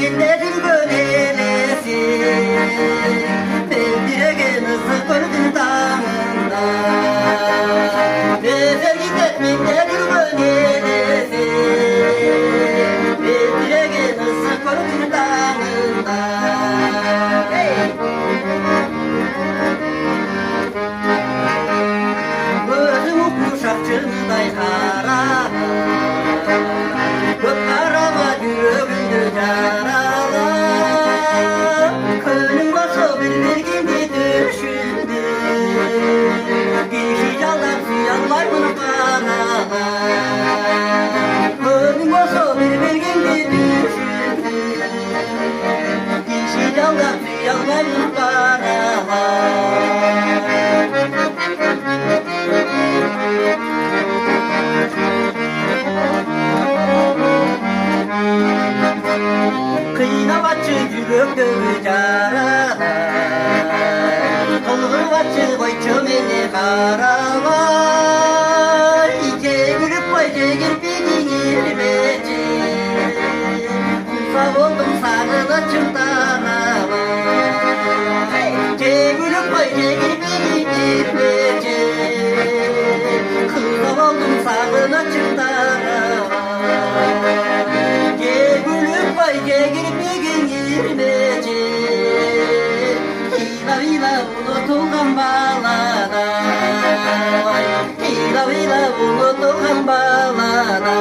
gitmekinde bir neresi? Pendiregen ısı koydum damında. Bezer gitmekinde bir neresi? Pendiregen ısı koydum damında. Hey! Gözüm kuşakçıday kara. Könlüm başa bir bilgini düşündü. Kişi yalan yanlar bunu bana. Könlüm başa bir bilgini düşündü. Kişi yalan yanlar bunu bana. Kıynavatçı gülüp dövücara. Tolgurvatçı koy çömeni karava. İce gülüp koy cegir beni girmeci. Kumsa oldum sarıda çımdanava. İce gülüp koy cegir beni girmeci. Kumsa oldum sarıda çımdanava. Gülüp girmeci. Hila hila unutulgan balada. Hila hila unutulgan balada.